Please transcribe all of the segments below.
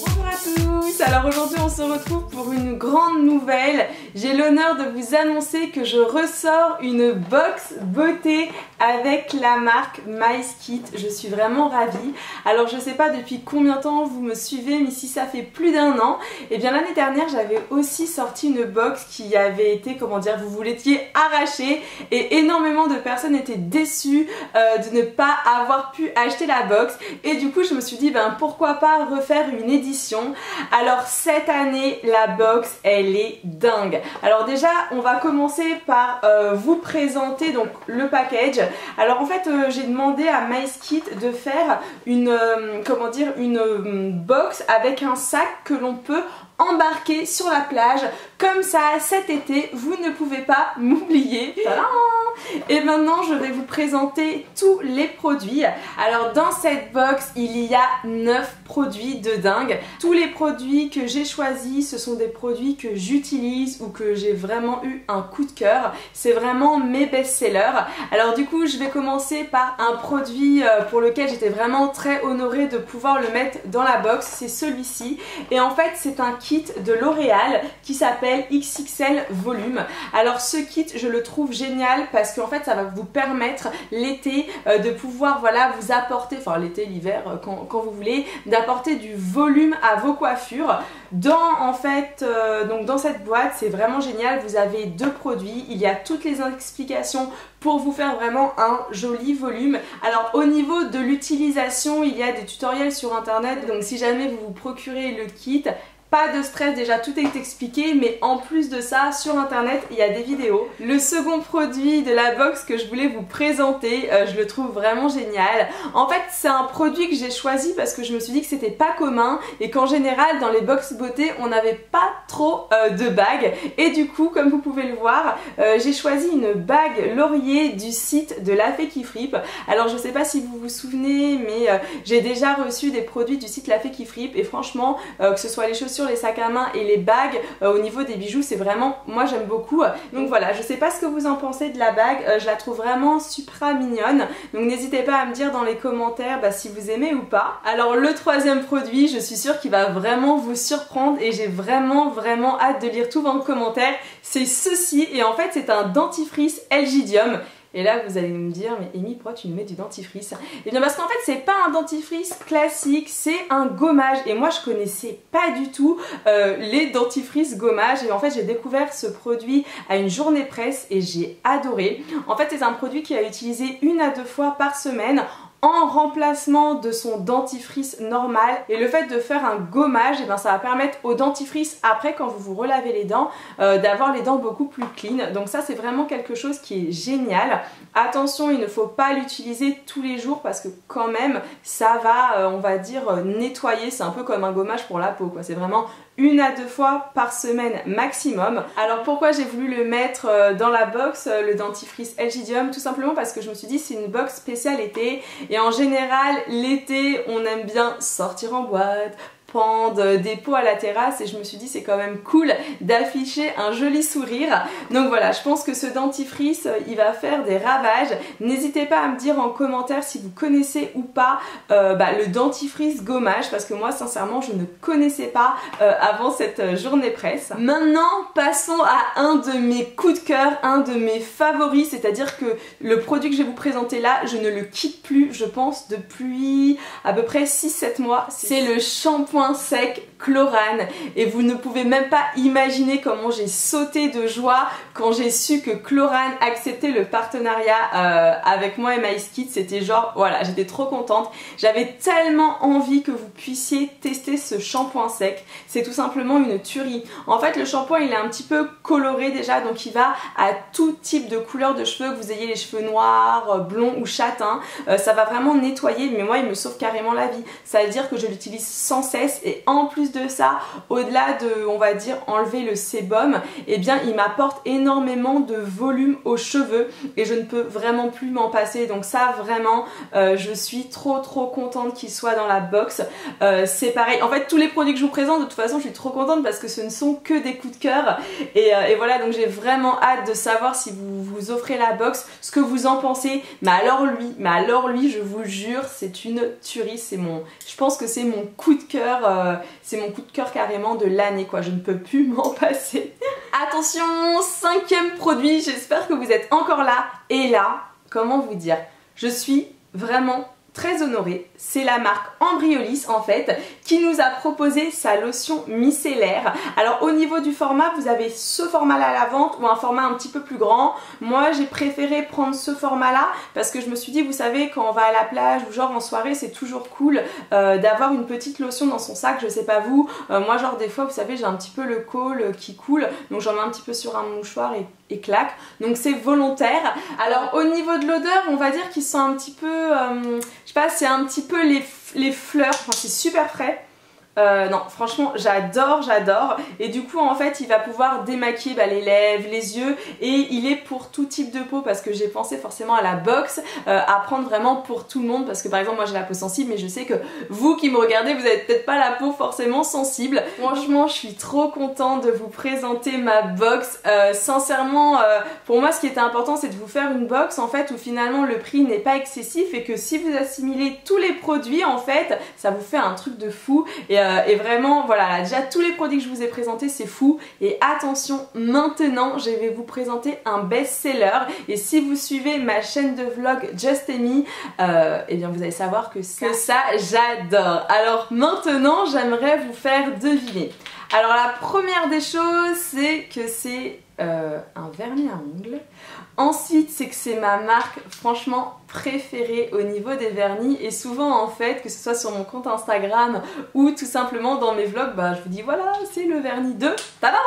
Bonjour à tous, alors aujourd'hui on se retrouve pour une grande nouvelle. J'ai l'honneur de vous annoncer que je ressors une box beauté avec la marque MySkit. Je suis vraiment ravie. Alors je sais pas depuis combien de temps vous me suivez, mais si ça fait plus d'1 an, et bien l'année dernière j'avais aussi sorti une box qui avait été, comment dire, vous l'étiez arrachée et énormément de personnes étaient déçues de ne pas avoir pu acheter la box. Et du coup je me suis dit ben pourquoi pas refaire une édition. Alors cette année la box elle est dingue. Alors déjà on va commencer par vous présenter donc le package. Alors en fait j'ai demandé à MySkit de faire une comment dire, une box avec un sac que l'on peut embarquer sur la plage. Comme ça cet été vous ne pouvez pas m'oublier. Et maintenant je vais vous présenter tous les produits. Alors dans cette box il y a 9 produits de dingue. Tous les produits que j'ai choisis ce sont des produits que j'utilise ou que j'ai vraiment eu un coup de cœur. C'est vraiment mes best-sellers. Alors du coup je vais commencer par un produit pour lequel j'étais vraiment très honorée de pouvoir le mettre dans la box. C'est celui-ci. Et en fait c'est un kit de L'Oréal qui s'appelle XXL Volume. Alors ce kit je le trouve génial parce qu'en fait ça va vous permettre l'été de pouvoir voilà vous apporter, enfin l'été, l'hiver, quand vous voulez, d'apporter du volume à vos coiffures. En fait donc dans cette boîte c'est vraiment génial, vous avez 2 produits, il y a toutes les explications pour vous faire vraiment un joli volume. Alors au niveau de l'utilisation il y a des tutoriels sur internet, donc si jamais vous vous procurez le kit, pas de stress, déjà tout est expliqué, mais en plus de ça, sur internet, il y a des vidéos. Le second produit de la box que je voulais vous présenter, je le trouve vraiment génial. En fait, c'est un produit que j'ai choisi parce que je me suis dit que c'était pas commun et qu'en général, dans les box beauté, on n'avait pas trop de bagues. Et du coup, comme vous pouvez le voir, j'ai choisi une bague laurier du site de La Fée qui Fripe. Alors, je sais pas si vous vous souvenez, mais j'ai déjà reçu des produits du site La Fée qui Fripe et franchement, que ce soit les chaussures, les sacs à main et les bagues, au niveau des bijoux c'est vraiment, moi j'aime beaucoup. Donc voilà, je sais pas ce que vous en pensez de la bague, je la trouve vraiment super mignonne, donc n'hésitez pas à me dire dans les commentaires si vous aimez ou pas. Alors le troisième produit, je suis sûre qu'il va vraiment vous surprendre et j'ai vraiment hâte de lire tous vos commentaires, c'est ceci. Et en fait c'est un dentifrice Elgidium. Et là vous allez me dire, mais Amy, pourquoi tu me mets du dentifrice? Et bien parce qu'en fait c'est pas un dentifrice classique, c'est un gommage. Et moi je connaissais pas du tout les dentifrices gommage. Et en fait j'ai découvert ce produit à une journée presse et j'ai adoré. En fait c'est un produit qui a utilisé 1 à 2 fois par semaine en remplacement de son dentifrice normal. Et le fait de faire un gommage, et bien ça va permettre au dentifrice après quand vous vous relavez les dents d'avoir les dents beaucoup plus clean. Donc ça c'est vraiment quelque chose qui est génial. Attention, il ne faut pas l'utiliser tous les jours parce que quand même ça va on va dire nettoyer, c'est un peu comme un gommage pour la peau quoi. C'est vraiment 1 à 2 fois par semaine maximum. Alors pourquoi j'ai voulu le mettre dans la box, le dentifrice Elgidium? Tout simplement parce que je me suis dit c'est une box spéciale été et en général l'été on aime bien sortir en boîte, pendre des pots à la terrasse et je me suis dit c'est quand même cool d'afficher un joli sourire. Donc voilà, je pense que ce dentifrice il va faire des ravages. N'hésitez pas à me dire en commentaire si vous connaissez ou pas le dentifrice gommage parce que moi sincèrement je ne connaissais pas avant cette journée presse. Maintenant passons à un de mes coups de cœur, un de mes favoris, c'est-à-dire que le produit que je vais vous présenter là je ne le quitte plus je pense depuis à peu près 6-7 mois. C'est le shampoing sec Chlorane et vous ne pouvez même pas imaginer comment j'ai sauté de joie quand j'ai su que Chlorane acceptait le partenariat avec moi et MySkit. C'était genre voilà, j'étais trop contente, j'avais tellement envie que vous puissiez tester ce shampoing sec. C'est tout simplement une tuerie. En fait le shampoing il est un petit peu coloré déjà, donc il va à tout type de couleur de cheveux, que vous ayez les cheveux noirs, blonds ou châtains, ça va vraiment nettoyer, mais moi il me sauve carrément la vie. Ça veut dire que je l'utilise sans cesse et en plus plus de ça, au-delà de, on va dire, enlever le sébum, eh bien il m'apporte énormément de volume aux cheveux et je ne peux vraiment plus m'en passer. Donc ça vraiment, je suis trop contente qu'il soit dans la box. C'est pareil, en fait tous les produits que je vous présente, de toute façon je suis trop contente parce que ce ne sont que des coups de cœur et voilà, donc j'ai vraiment hâte de savoir si vous vous offrez la box, ce que vous en pensez. Mais alors lui, je vous jure, c'est une tuerie, je pense que c'est mon coup de cœur, carrément de l'année quoi, je ne peux plus m'en passer. Attention, 5e produit, j'espère que vous êtes encore là. Et là, comment vous dire, je suis vraiment très honorée, c'est la marque Embryolisse en fait qui nous a proposé sa lotion micellaire. Alors au niveau du format, vous avez ce format là à la vente ou un format un petit peu plus grand. Moi j'ai préféré prendre ce format là parce que je me suis dit, vous savez, quand on va à la plage ou genre en soirée, c'est toujours cool d'avoir une petite lotion dans son sac. Je sais pas vous, moi genre des fois vous savez j'ai un petit peu le col qui coule, donc j'en mets un petit peu sur un mouchoir et claque, donc c'est volontaire. Alors au niveau de l'odeur, on va dire qu'ils sont un petit peu, je sais pas, c'est un petit peu les fleurs, enfin c'est super frais. Non franchement j'adore et du coup en fait il va pouvoir démaquiller les lèvres, les yeux et il est pour tout type de peau parce que j'ai pensé forcément à la box, à prendre vraiment pour tout le monde parce que par exemple moi j'ai la peau sensible mais je sais que vous qui me regardez vous avez peut-être pas la peau forcément sensible. Franchement je suis trop contente de vous présenter ma box, sincèrement pour moi ce qui était important c'est de vous faire une box en fait où finalement le prix n'est pas excessif et que si vous assimilez tous les produits en fait ça vous fait un truc de fou et vraiment voilà, là, déjà tous les produits que je vous ai présentés c'est fou. Et attention, maintenant je vais vous présenter un best-seller et si vous suivez ma chaîne de vlog Just Amy, eh bien vous allez savoir que ça j'adore. Alors maintenant j'aimerais vous faire deviner. Alors la première des choses c'est que c'est un vernis à ongles. Ensuite c'est que c'est ma marque franchement préférée au niveau des vernis et souvent en fait que ce soit sur mon compte Instagram ou tout simplement dans mes vlogs, je vous dis voilà c'est le vernis de tadam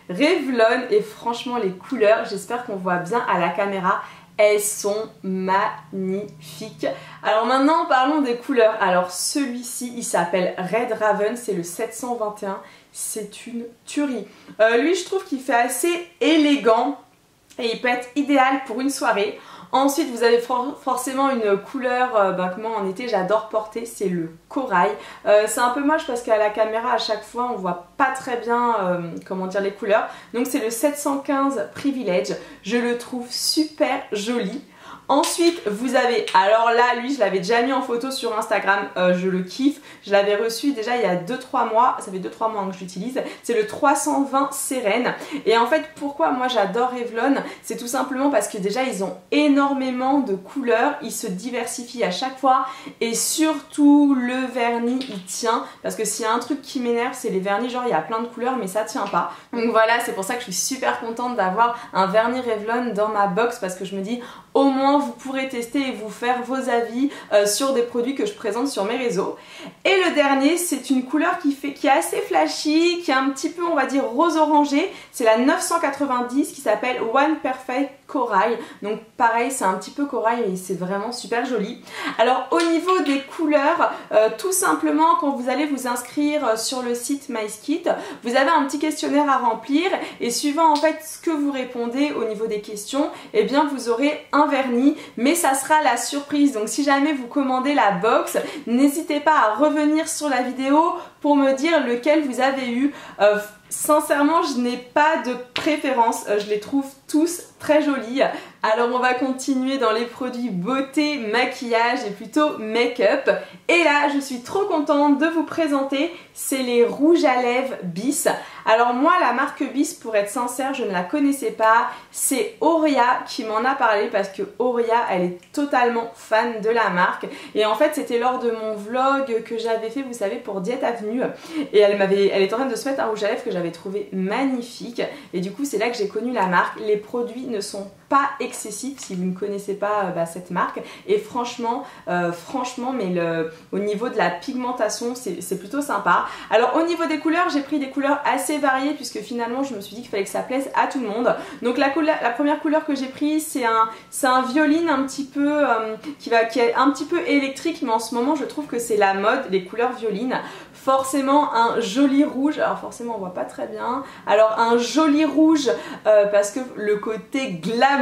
Revlon et franchement les couleurs, j'espère qu'on voit bien à la caméra, elles sont magnifiques. Alors maintenant parlons des couleurs. Alors celui-ci il s'appelle Red Raven, c'est le 721, c'est une tuerie. Lui je trouve qu'il fait assez élégant et il peut être idéal pour une soirée. Ensuite vous avez forcément une couleur que moi en été j'adore porter, c'est le corail. C'est un peu moche parce qu'à la caméra à chaque fois on voit pas très bien comment dire les couleurs. Donc c'est le 715 Privilege, je le trouve super joli. Ensuite vous avez, alors là lui je l'avais déjà mis en photo sur Instagram, je le kiffe, je l'avais reçu déjà il y a 2-3 mois, ça fait 2-3 mois que je l'utilise, c'est le 320 Sérène. Et en fait pourquoi moi j'adore Revlon, c'est tout simplement parce que déjà ils ont énormément de couleurs, ils se diversifient à chaque fois et surtout le vernis il tient, parce que s'il y a un truc qui m'énerve c'est les vernis, genre il y a plein de couleurs mais ça tient pas. Donc voilà, c'est pour ça que je suis super contente d'avoir un vernis Revlon dans ma box parce que je me dis au moins vous pourrez tester et vous faire vos avis sur des produits que je présente sur mes réseaux. Et le dernier c'est une couleur qui est assez flashy, qui est un petit peu on va dire rose orangé, c'est la 990 qui s'appelle One Perfect Corail. Donc pareil c'est un petit peu corail et c'est vraiment super joli. Alors au niveau des couleurs, tout simplement quand vous allez vous inscrire sur le site MySkit, vous avez un petit questionnaire à remplir et suivant en fait ce que vous répondez au niveau des questions, eh bien vous aurez un vernis, mais ça sera la surprise. Donc si jamais vous commandez la box, n'hésitez pas à revenir sur la vidéo pour me dire lequel vous avez eu. Sincèrement je n'ai pas de préférence, je les trouve tous très jolis. Alors on va continuer dans les produits beauté, maquillage et plutôt make-up. Et là je suis trop contente de vous présenter, c'est les rouges à lèvres Bis. Alors moi la marque Bis, pour être sincère, je ne la connaissais pas. C'est Auria qui m'en a parlé parce que Auria elle est totalement fan de la marque. Et en fait c'était lors de mon vlog que j'avais fait, vous savez, pour Diète Avenue. Et elle est en train de se mettre un rouge à lèvres que j'avais trouvé magnifique. Et du coup c'est là que j'ai connu la marque. Les produits ne sont pas excessif si vous ne connaissez pas cette marque. Et franchement, mais au niveau de la pigmentation, c'est plutôt sympa. Alors au niveau des couleurs, j'ai pris des couleurs assez variées puisque finalement je me suis dit qu'il fallait que ça plaise à tout le monde. Donc la première couleur que j'ai prise, c'est un violine un petit peu qui est un petit peu électrique, mais en ce moment je trouve que c'est la mode, les couleurs violines. Forcément un joli rouge, alors forcément on voit pas très bien, alors un joli rouge parce que le côté glamour.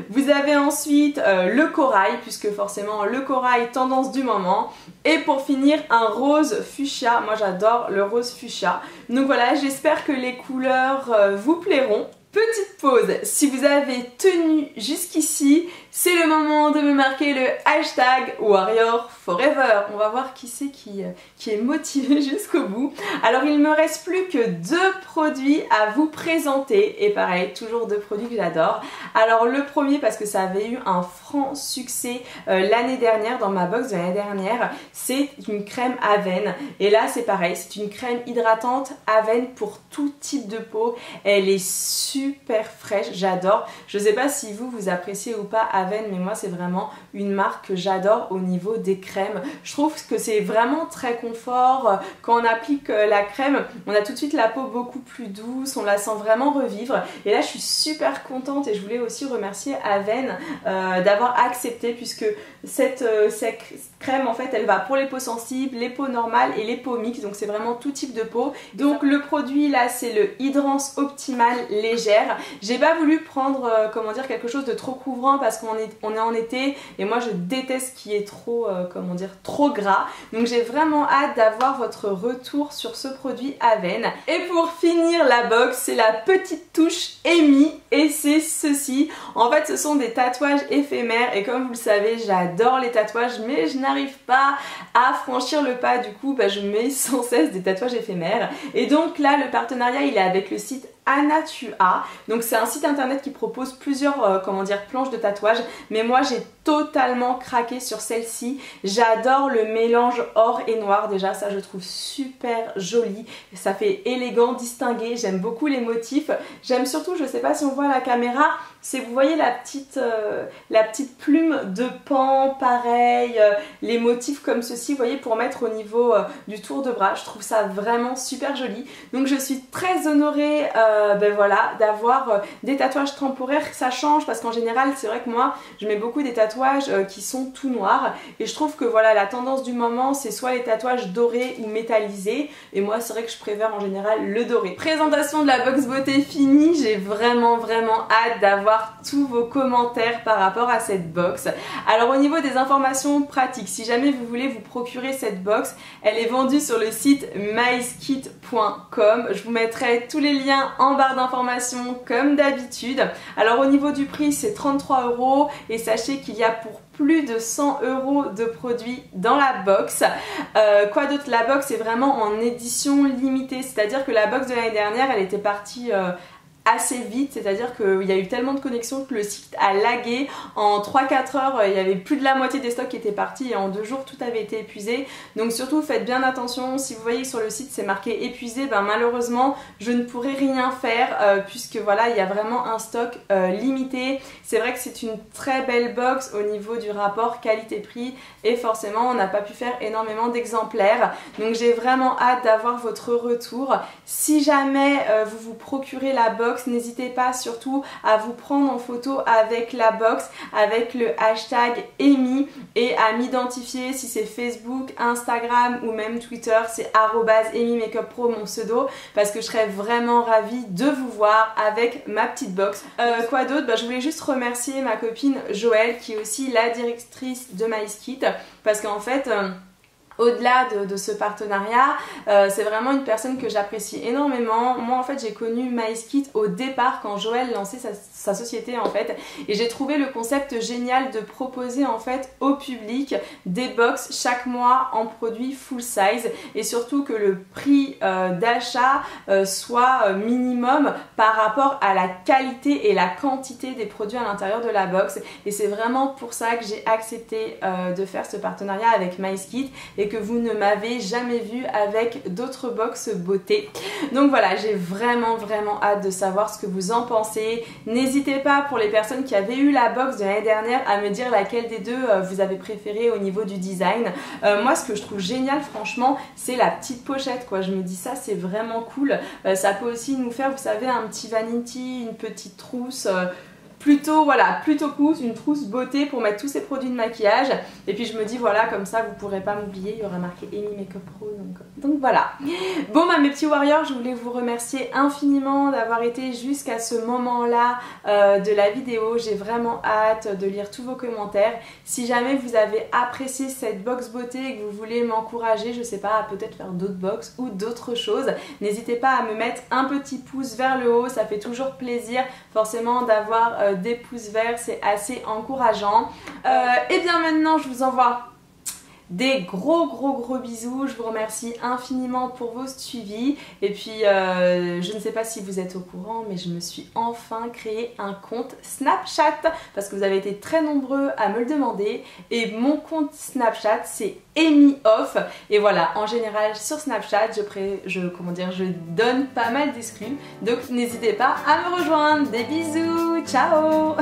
Vous avez ensuite le corail, puisque forcément le corail tendance du moment, et pour finir un rose fuchsia. Moi j'adore le rose fuchsia. Donc voilà, j'espère que les couleurs vous plairont. Petite pause, si vous avez tenu jusqu'ici, c'est le moment de me marquer le hashtag Warrior Forever. On va voir qui c'est qui est motivé jusqu'au bout. Alors il me reste plus que 2 produits à vous présenter, et pareil, toujours 2 produits que j'adore. Alors le premier, parce que ça avait eu un franc succès l'année dernière, dans ma box de l'année dernière, c'est une crème Avène. Et là c'est pareil, c'est une crème hydratante Avène pour tout type de peau. Elle est super fraîche, j'adore. Je sais pas si vous appréciez ou pas Avène, mais moi c'est vraiment une marque que j'adore au niveau des crèmes. Je trouve que c'est vraiment très confort. Quand on applique la crème, on a tout de suite la peau beaucoup plus douce, on la sent vraiment revivre. Et là je suis super contente, et je voulais aussi remercier Avène d'avoir accepté, puisque cette crème en fait elle va pour les peaux sensibles, les peaux normales et les peaux mixtes, donc c'est vraiment tout type de peau. Donc le produit là c'est le Hydrance Optimal Légère. J'ai pas voulu prendre comment dire, quelque chose de trop couvrant parce qu'on est en été, et moi je déteste ce qui est trop comment dire, trop gras. Donc j'ai vraiment hâte d'avoir votre retour sur ce produit Avène. Et pour finir la box, c'est la petite touche Amy, et c'est ceci. En fait ce sont des tatouages éphémères, et comme vous le savez j'adore les tatouages, mais je n'arrive pas à franchir le pas. Du coup je mets sans cesse des tatouages éphémères, et donc là le partenariat il est avec le site Anatua. Donc c'est un site internet qui propose plusieurs comment dire, planches de tatouage, mais moi j'ai totalement craqué sur celle-ci. J'adore le mélange or et noir, déjà ça je trouve super joli, ça fait élégant, distingué. J'aime beaucoup les motifs, j'aime surtout, je sais pas si on voit à la caméra, c'est, vous voyez la petite plume de pan, pareil, les motifs comme ceci, vous voyez, pour mettre au niveau du tour de bras. Je trouve ça vraiment super joli. Donc je suis très honorée voilà, d'avoir des tatouages temporaires. Ça change parce qu'en général c'est vrai que moi je mets beaucoup des tatouages qui sont tout noirs, et je trouve que voilà, la tendance du moment c'est soit les tatouages dorés ou métallisés, et moi c'est vrai que je préfère en général le doré. Présentation de la box beauté finie, j'ai vraiment hâte d'avoir tous vos commentaires par rapport à cette box. Alors au niveau des informations pratiques, si jamais vous voulez vous procurer cette box, elle est vendue sur le site maiskit.com. Je vous mettrai tous les liens en barre d'informations comme d'habitude. Alors au niveau du prix c'est 33 €, et sachez qu'il y a pour plus de 100 € de produits dans la box. Quoi d'autre? La box est vraiment en édition limitée, c'est-à-dire que la box de l'année dernière elle était partie assez vite, c'est-à-dire qu'il y a eu tellement de connexions que le site a lagué. En 3-4 heures il y avait plus de la moitié des stocks qui étaient partis, et en 2 jours tout avait été épuisé. Donc surtout faites bien attention, si vous voyez sur le site c'est marqué épuisé, malheureusement je ne pourrai rien faire puisque voilà, il y a vraiment un stock limité. C'est vrai que c'est une très belle box au niveau du rapport qualité-prix, et forcément on n'a pas pu faire énormément d'exemplaires. Donc j'ai vraiment hâte d'avoir votre retour. Si jamais vous vous procurez la box, n'hésitez pas surtout à vous prendre en photo avec la box, avec le hashtag Amy, et à m'identifier si c'est Facebook, Instagram ou même Twitter, c'est @AmyMakeupPro mon pseudo, parce que je serais vraiment ravie de vous voir avec ma petite box. Quoi d'autre? Je voulais juste remercier ma copine Joëlle, qui est aussi la directrice de MySkit, parce qu'en fait au-delà de ce partenariat, c'est vraiment une personne que j'apprécie énormément. Moi en fait j'ai connu MySkit au départ quand Joël lançait sa société en fait, et j'ai trouvé le concept génial de proposer en fait au public des box chaque mois en produits full size, et surtout que le prix d'achat soit minimum par rapport à la qualité et la quantité des produits à l'intérieur de la box. Et c'est vraiment pour ça que j'ai accepté de faire ce partenariat avec MySkit. Et et que vous ne m'avez jamais vu avec d'autres box beauté. Donc voilà, j'ai vraiment hâte de savoir ce que vous en pensez. N'hésitez pas, pour les personnes qui avaient eu la box de l'année dernière, à me dire laquelle des deux vous avez préféré au niveau du design. Moi, ce que je trouve génial franchement, c'est la petite pochette quoi. Je me dis ça, c'est vraiment cool. Ça peut aussi nous faire, vous savez, un petit vanity, une petite trousse. Plutôt voilà, plutôt cool, une trousse beauté pour mettre tous ces produits de maquillage. Et puis je me dis voilà, comme ça vous pourrez pas m'oublier, il y aura marqué Amy Makeup Pro, donc voilà. Bon bah mes petits warriors, je voulais vous remercier infiniment d'avoir été jusqu'à ce moment là de la vidéo. J'ai vraiment hâte de lire tous vos commentaires. Si jamais vous avez apprécié cette box beauté et que vous voulez m'encourager, je sais pas, à peut-être faire d'autres box ou d'autres choses, n'hésitez pas à me mettre un petit pouce vers le haut, ça fait toujours plaisir forcément d'avoir des pouces verts, c'est assez encourageant. Et bien maintenant je vous envoie des gros bisous, je vous remercie infiniment pour vos suivis et puis je ne sais pas si vous êtes au courant, mais je me suis enfin créé un compte Snapchat parce que vous avez été très nombreux à me le demander et mon compte Snapchat c'est AmyOff et voilà, en général sur Snapchat je donne pas mal d'exclus, donc n'hésitez pas à me rejoindre. Des bisous, ciao.